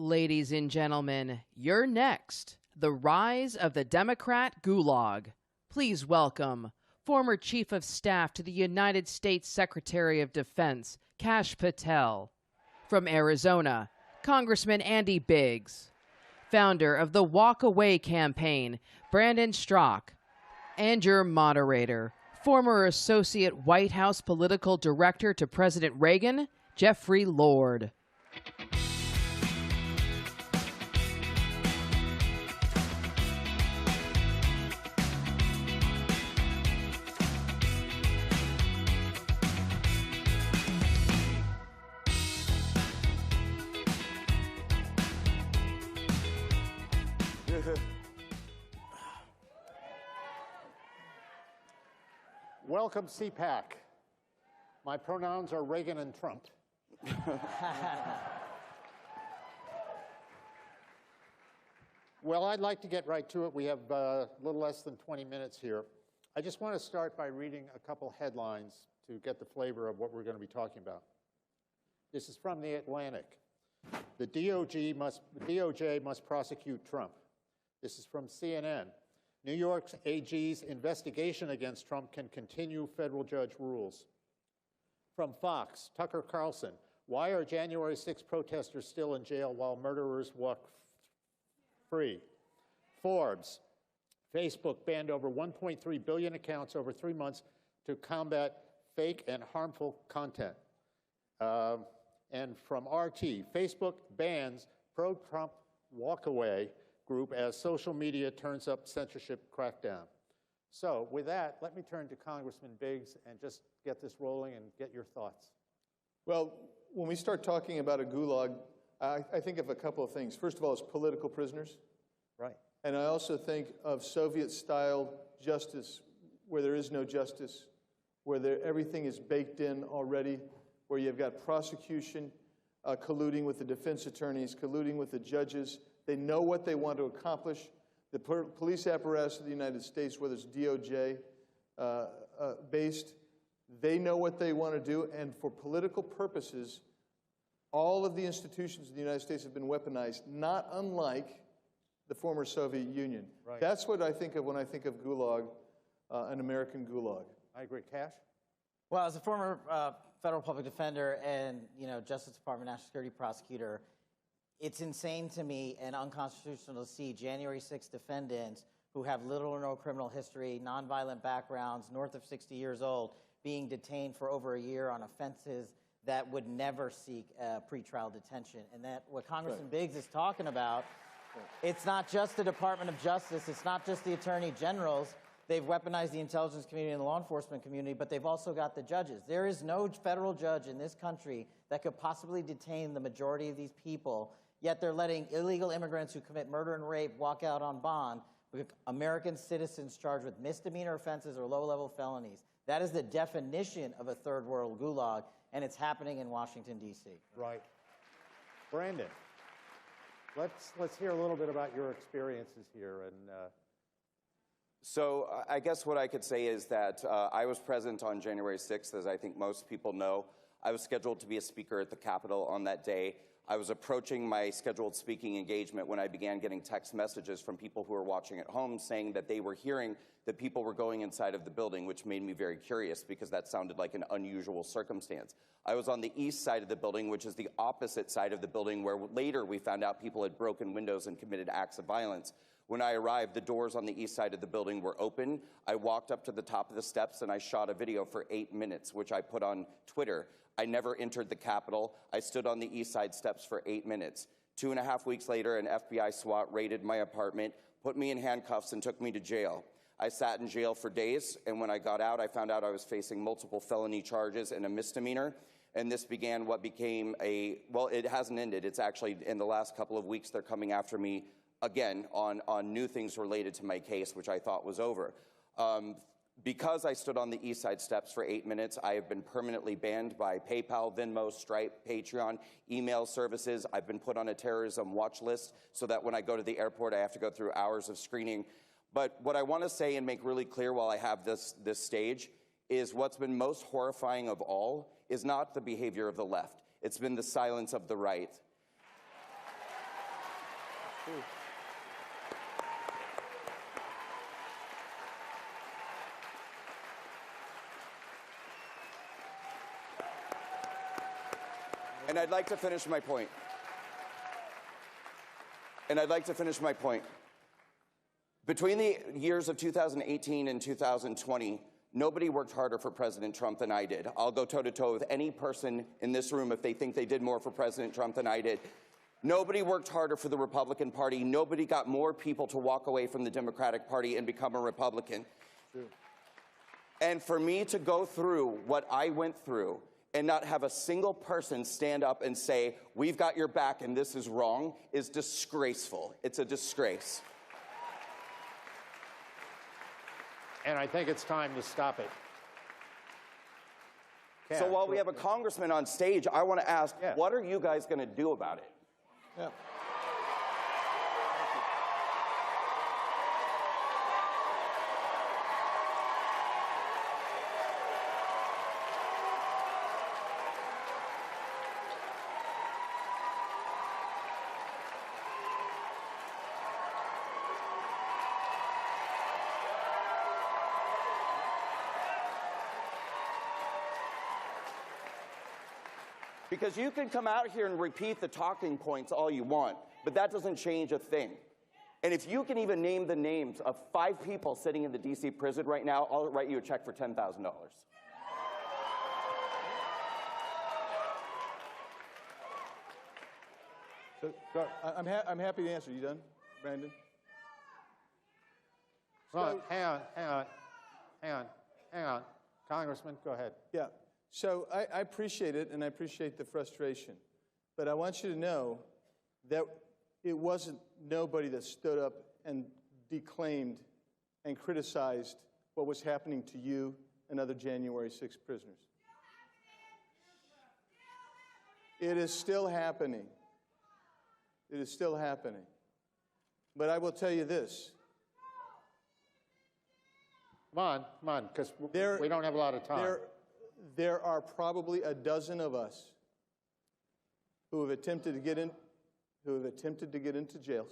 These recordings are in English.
Ladies and gentlemen, you're next. The Rise of the Democrat Gulag. Please welcome former Chief of Staff to the United States Secretary of Defense, Kash Patel. From Arizona, Congressman Andy Biggs. Founder of the Walk Away campaign, Brandon Straka. And your moderator, former Associate White House Political Director to President Reagan, Jeffrey Lord. Welcome, CPAC. My pronouns are Reagan and Trump. Well, I'd like to get right to it. We have a little less than 20 minutes here. I just want to start by reading a couple headlines to get the flavor of what we're going to be talking about. This is from The Atlantic. The DOJ must prosecute Trump. This is from CNN. New York's AG's investigation against Trump can continue, federal judge rules. From Fox, Tucker Carlson, why are January 6 protesters still in jail while murderers walk free? Forbes, Facebook banned over 1.3 billion accounts over 3 months to combat fake and harmful content. And from RT, Facebook bans pro-Trump walkaway group as social media turns up censorship crackdown. So with that, let me turn to Congressman Biggs and just get this rolling and get your thoughts. Well, when we start talking about a gulag, I think of a couple of things. First of all, it's political prisoners. Right. And I also think of Soviet-style justice, where there is no justice, where everything is baked in already, where you've got prosecution colluding with the defense attorneys, colluding with the judges. They know what they want to accomplish. The police apparatus of the United States, whether it's DOJ based, they know what they want to do. And for political purposes, all of the institutions of the United States have been weaponized, not unlike the former Soviet Union. Right. That's what I think of when I think of gulag, an American gulag. I agree. Cash? Well, as a former federal public defender and Justice Department national security prosecutor, it's insane to me and unconstitutional to see January 6 defendants who have little or no criminal history, nonviolent backgrounds, north of 60 years old, being detained for over a year on offenses that would never seek pretrial detention. And that what Congressman Biggs is talking about, it's not just the Department of Justice, it's not just the attorney generals. They've weaponized the intelligence community and the law enforcement community, but they've also got the judges. There is no federal judge in this country that could possibly detain the majority of these people, yet they're letting illegal immigrants who commit murder and rape walk out on bond with American citizens charged with misdemeanor offenses or low-level felonies. That is the definition of a third world gulag, and it's happening in Washington, D.C. Right. Brandon, let's hear a little bit about your experiences here. And So I guess what I could say is that I was present on January 6th, as I think most people know. I was scheduled to be a speaker at the Capitol on that day. I was approaching my scheduled speaking engagement when I began getting text messages from people who were watching at home saying that they were hearing that people were going inside of the building, which made me very curious because that sounded like an unusual circumstance. I was on the east side of the building, which is the opposite side of the building, where later we found out people had broken windows and committed acts of violence. When I arrived, the doors on the east side of the building were open. I walked up to the top of the steps and I shot a video for 8 minutes, which I put on Twitter. I never entered the Capitol. I stood on the east side steps for 8 minutes. 2.5 weeks later, an FBI SWAT raided my apartment, put me in handcuffs, and took me to jail. I sat in jail for days, and when I got out, I found out I was facing multiple felony charges and a misdemeanor. And this began what became well, it hasn't ended. It's actually, in the last couple of weeks, they're coming after me again on new things related to my case, which I thought was over. Because I stood on the east side steps for 8 minutes, I have been permanently banned by PayPal, Venmo, Stripe, Patreon, email services. I've been put on a terrorism watch list so that when I go to the airport, I have to go through hours of screening. But what I want to say and make really clear while I have this stage is what's been most horrifying of all is not the behavior of the left. It's been the silence of the right. And I'd like to finish my point. Between the years of 2018 and 2020, nobody worked harder for President Trump than I did. I'll go toe-to-toe with any person in this room if they think they did more for President Trump than I did. Nobody worked harder for the Republican Party. Nobody got more people to walk away from the Democratic Party and become a Republican. True. And for me to go through what I went through and not have a single person stand up and say, we've got your back and this is wrong, is disgraceful. It's a disgrace. And I think it's time to stop it. So while we have a congressman on stage, I want to ask, Yeah. what are you guys going to do about it? Yeah. Because you can come out here and repeat the talking points all you want, but that doesn't change a thing. And if you can even name the names of 5 people sitting in the D.C. prison right now, I'll write you a check for $10,000. So, I'm happy to answer. You done, Brandon? Well, hang on. Congressman, go ahead. Yeah. So I appreciate it, and I appreciate the frustration. But I want you to know that it wasn't nobody that stood up and declaimed and criticized what was happening to you and other January 6th prisoners. It is still happening. It is still happening. But I will tell you this. Come on, because we don't have a lot of time. There are probably a dozen of us who have attempted to get into jails.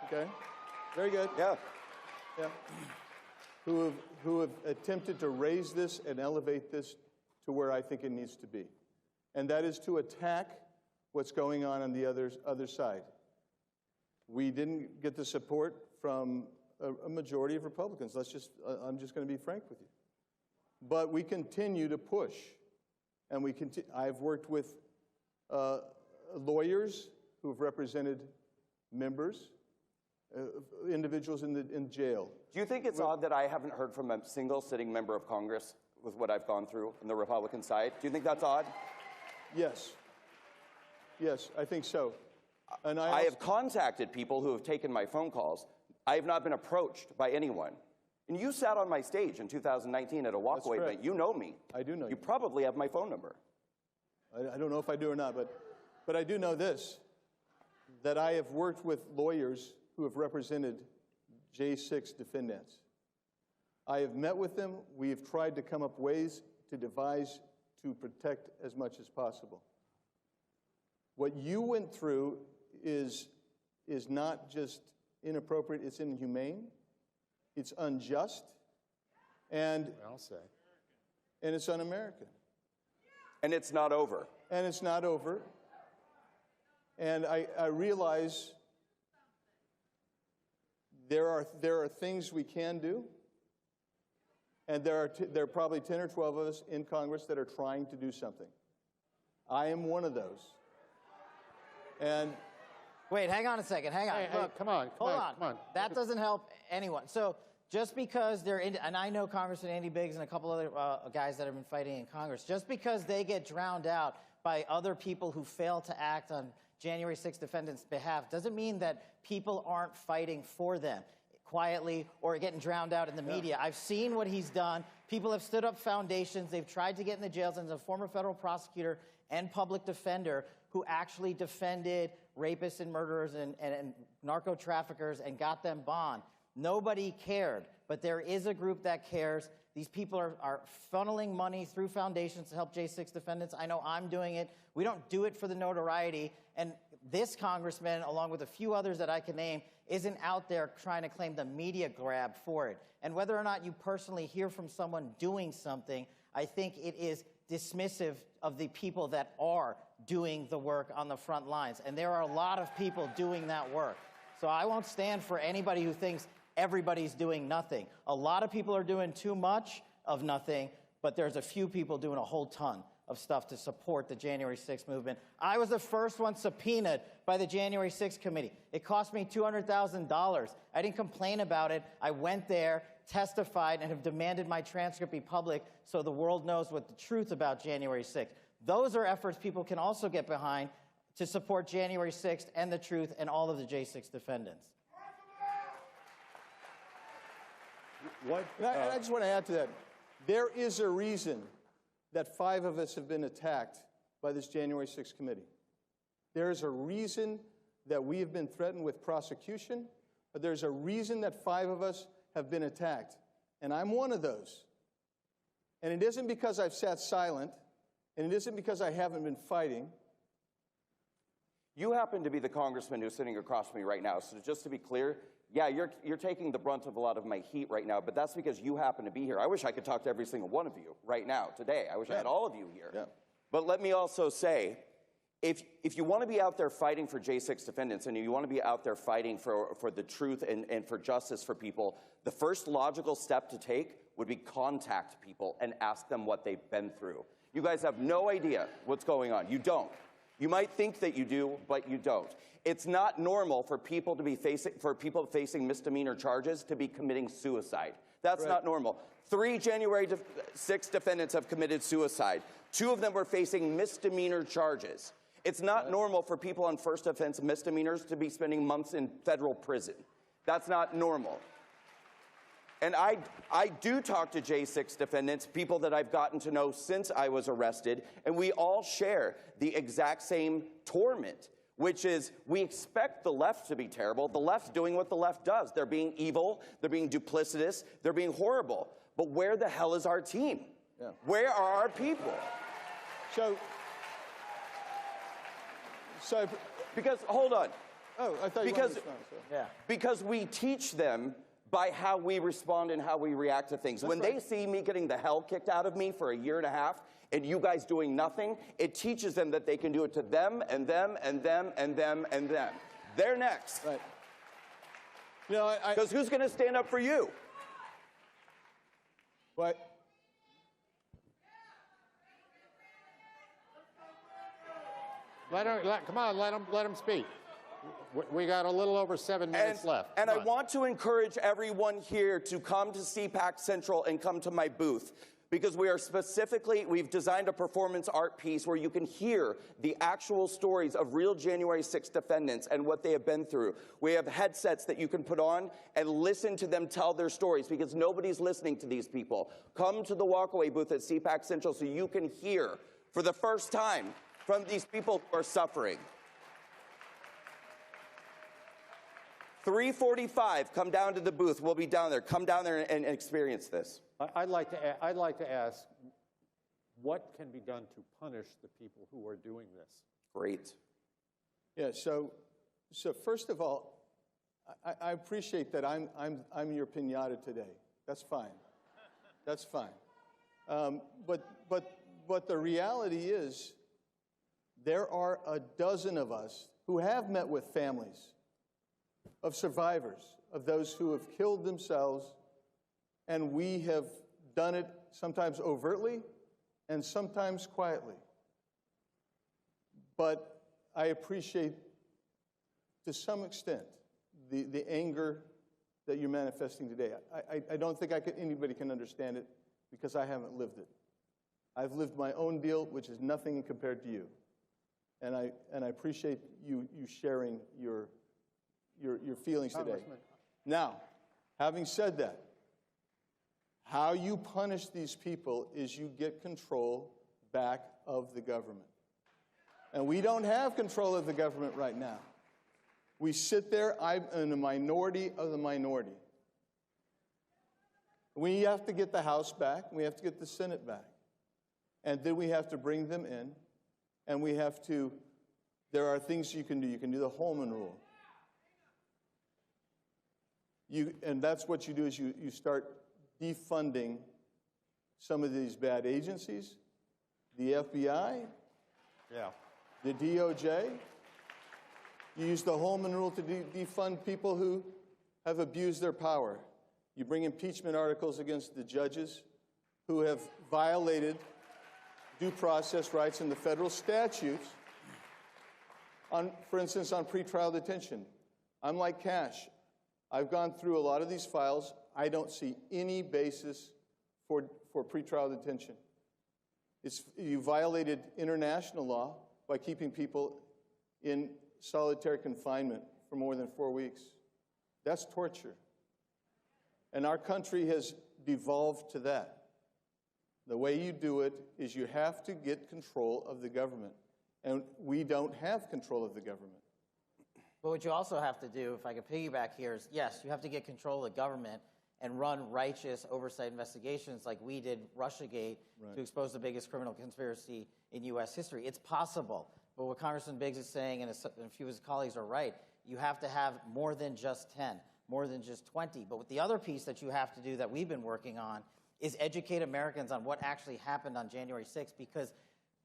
Okay, very good. Yeah. Yeah. Who have attempted to raise this and elevate this to where I think it needs to be, and that is to attack what's going on the other side. We didn't get the support from a majority of Republicans. I'm just going to be frank with you. But we continue to push, and I've worked with lawyers who have represented members, individuals in jail. Do you think it's odd that I haven't heard from a single sitting member of Congress with what I've gone through on the Republican side? Do you think that's odd? Yes. Yes, I think so. And I have contacted people who have taken my phone calls. I have not been approached by anyone. And you sat on my stage in 2019 at a walkaway event. You know me. I do know you. You probably have my phone number. I don't know if I do or not, but I do know this, that I have worked with lawyers who have represented J6 defendants. I have met with them. We have tried to come up ways to devise to protect as much as possible. What you went through is not just inappropriate, it's inhumane, it's unjust, and it's un-American. And it's not over. And it's not over. And I realize there are things we can do, and there are probably 10 or 12 of us in Congress that are trying to do something. I am one of those. And wait, hang on a second. Hang on. Hey, Look, come on. That doesn't help anyone. So just because they're in, and I know Congressman Andy Biggs and a couple other guys that have been fighting in Congress, just because they get drowned out by other people who fail to act on January 6th defendants' behalf doesn't mean that people aren't fighting for them quietly or getting drowned out in the media. I've seen what he's done. People have stood up foundations. They've tried to get in the jails. And as a former federal prosecutor and public defender who actually defended rapists and murderers and narco traffickers and got them bond. Nobody cared, but there is a group that cares. These people are funneling money through foundations to help J6 defendants. I know I'm doing it. We don't do it for the notoriety. And this congressman, along with a few others that I can name, isn't out there trying to claim the media grab for it. And whether or not you personally hear from someone doing something, I think it is dismissive of the people that are doing the work on the front lines. And there are a lot of people doing that work. So I won't stand for anybody who thinks everybody's doing nothing. A lot of people are doing too much of nothing, but there's a few people doing a whole ton of stuff to support the January 6th movement. I was the first one subpoenaed by the January 6th committee. It cost me $200,000. I didn't complain about it. I went there, testified, and have demanded my transcript be public so the world knows what the truth about January 6th. Those are efforts people can also get behind to support January 6th and the truth and all of the J6 defendants. I just want to add to that. There is a reason that 5 of us have been attacked by this January 6th committee. There is a reason that we have been threatened with prosecution. There's a reason that 5 of us have been attacked. And I'm one of those. And it isn't because I've sat silent, and it isn't because I haven't been fighting. You happen to be the congressman who's sitting across from me right now. So just to be clear, yeah, you're taking the brunt of a lot of my heat right now, but that's because you happen to be here. I wish I could talk to every single one of you right now, today. I wish I had all of you here. Yeah. But let me also say, if you want to be out there fighting for J6 defendants and you want to be out there fighting for the truth and for justice for people, the first logical step to take would be contact people and ask them what they've been through. You guys have no idea what's going on. You don't. You might think that you do, but you don't. It's not normal for people to be facing misdemeanor charges to be committing suicide. That's not normal. 3 January 6 defendants have committed suicide. 2 of them were facing misdemeanor charges. It's not normal for people on first offense misdemeanors to be spending months in federal prison. That's not normal. And I do talk to J6 defendants, people that I've gotten to know since I was arrested, and we all share the exact same torment, which is we expect the left to be terrible. The left's doing what the left does. They're being evil, they're being duplicitous, they're being horrible. But where the hell is our team? Yeah. Where are our people? So because, hold on. Oh, I thought you wanted to respond, so. Yeah. Because we teach them by how we respond and how we react to things. When they see me getting the hell kicked out of me for a year and a half and you guys doing nothing, it teaches them that they can do it to them and them and them and them and them. They're next. Right. You know, because who's going to stand up for you? What? Come on, let him speak. We got a little over 7 minutes left. And I want to encourage everyone here to come to CPAC Central and come to my booth, because we've designed a performance art piece where you can hear the actual stories of real January 6th defendants and what they have been through. We have headsets that you can put on and listen to them tell their stories, because nobody's listening to these people. Come to the walkaway booth at CPAC Central so you can hear for the first time from these people who are suffering. 3:45, come down to the booth. We'll be down there. Come down there and experience this. I'd like to ask, what can be done to punish the people who are doing this? Great. Yeah. So first of all, I appreciate that I'm your piñata today. That's fine. That's fine. But the reality is, there are a dozen of us who have met with families of survivors, of those who have killed themselves, and we have done it sometimes overtly and sometimes quietly. But I appreciate, to some extent, the anger that you're manifesting today. I don't think anybody can understand it, because I haven't lived it. I've lived my own deal, which is nothing compared to you. And I appreciate you sharing your feelings today. Now, having said that, how you punish these people is you get control back of the government. And we don't have control of the government right now. We sit there, I'm in a minority of the minority. We have to get the House back, we have to get the Senate back. And then we have to bring them in, and we have to, there are things you can do. You can do the Holman Rule. And that's what you do is you start defunding some of these bad agencies, the FBI, the DOJ. You use the Holman Rule to defund people who have abused their power. You bring impeachment articles against the judges who have violated due process rights in the federal statutes, for instance, on pretrial detention. I'm like Cash. I've gone through a lot of these files. I don't see any basis for pretrial detention. You violated international law by keeping people in solitary confinement for more than 4 weeks. That's torture. And our country has devolved to that. The way you do it is you have to get control of the government. And we don't have control of the government. But what you also have to do, if I could piggyback here, is yes, you have to get control of the government and run righteous oversight investigations like we did Russiagate to expose the biggest criminal conspiracy in U.S. history. It's possible. But what Congressman Biggs is saying, and a few of his colleagues are right, you have to have more than just 10, more than just 20. But with the other piece that you have to do that we've been working on is educate Americans on what actually happened on January 6th, because,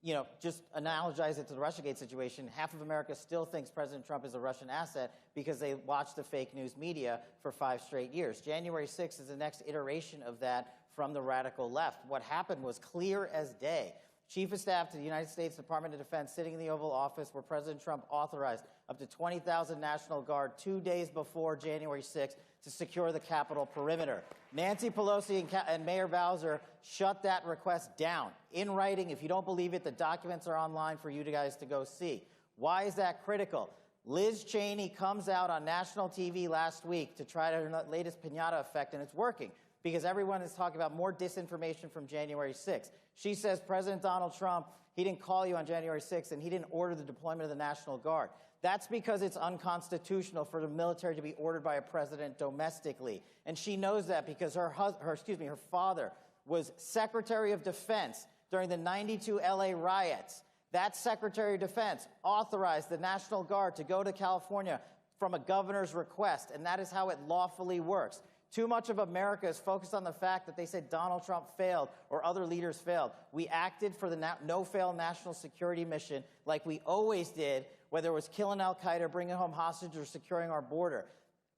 you know, just analogize it to the Russiagate situation. Half of America still thinks President Trump is a Russian asset because they watched the fake news media for 5 straight years. January 6th is the next iteration of that from the radical left. What happened was clear as day. Chief of Staff to the United States Department of Defense sitting in the Oval Office where President Trump authorized up to 20,000 National Guard 2 days before January 6th to secure the Capitol perimeter. Nancy Pelosi and Mayor Bowser shut that request down. In writing, if you don't believe it, the documents are online for you guys to go see. Why is that critical? Liz Cheney comes out on national TV last week to try her latest piñata effect, and it's working because everyone is talking about more disinformation from January 6th. She says President Donald Trump, he didn't call you on January 6th, and he didn't order the deployment of the National Guard. That's because it's unconstitutional for the military to be ordered by a president domestically. And she knows that because her father was Secretary of Defense during the '92 LA riots. That Secretary of Defense authorized the National Guard to go to California from a governor's request, and that is how it lawfully works. Too much of America is focused on the fact that they said Donald Trump failed or other leaders failed. We acted for the no-fail national security mission like we always did, whether it was killing al-Qaeda, bringing home hostages, or securing our border.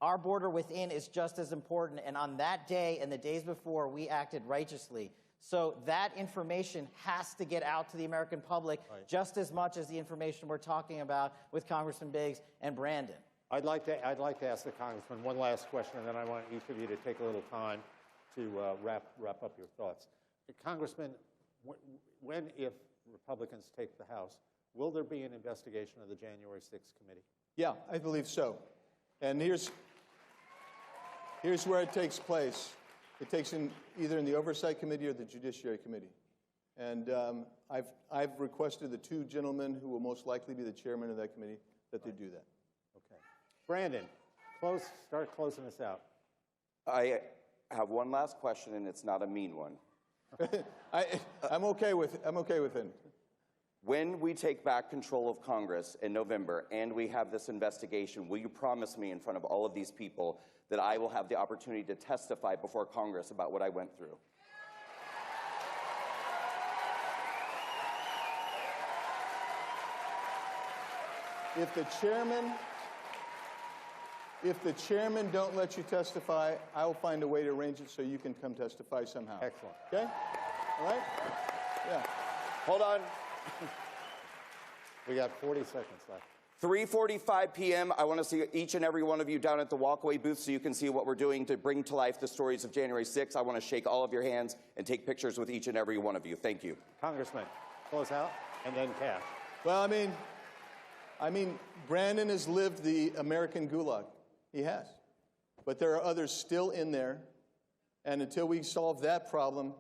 Our border within is just as important, and on that day and the days before, we acted righteously. So that information has to get out to the American public just as much as the information we're talking about with Congressman Biggs and Brandon. I'd like to ask the Congressman one last question, and then I want each of you to take a little time to wrap up your thoughts. Congressman, when, if Republicans take the House, will there be an investigation of the January 6th committee? Yeah, I believe so. And here's where it takes place. It takes either in the Oversight Committee or the Judiciary Committee. And I've requested the 2 gentlemen who will most likely be the chairman of that committee that they do that. Okay. Brandon, start closing us out. I have one last question, and it's not a mean one. I'm okay with it. When we take back control of Congress in November and we have this investigation, will you promise me in front of all of these people that I will have the opportunity to testify before Congress about what I went through? If the chairman don't let you testify, I will find a way to arrange it so you can come testify somehow. Excellent. Okay? All right? Yeah. Hold on. We got 40 seconds left. 3:45 p.m. I want to see each and every one of you down at the walkway booth so you can see what we're doing to bring to life the stories of January 6th. I want to shake all of your hands and take pictures with each and every one of you. Thank you. Congressman, close out, and then Cash. Well, I mean, Brandon has lived the American gulag. He has. But there are others still in there. And until we solve that problem,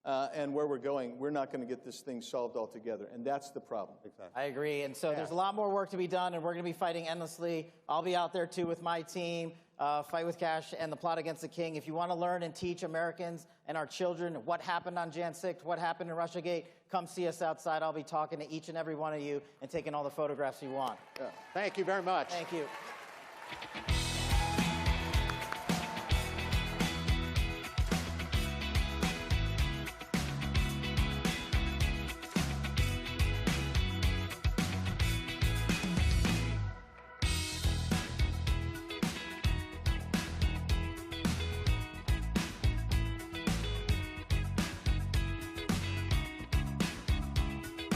and where we're going, we're not going to get this thing solved altogether, and that's the problem. Exactly. I agree. And so there's a lot more work to be done, and we're going to be fighting endlessly. I'll be out there, too, with my team, Fight with Cash and the Plot Against the King. If you want to learn and teach Americans and our children what happened on Jan 6th, what happened in Russiagate, come see us outside. I'll be talking to each and every one of you and taking all the photographs you want. Thank you very much. Thank you.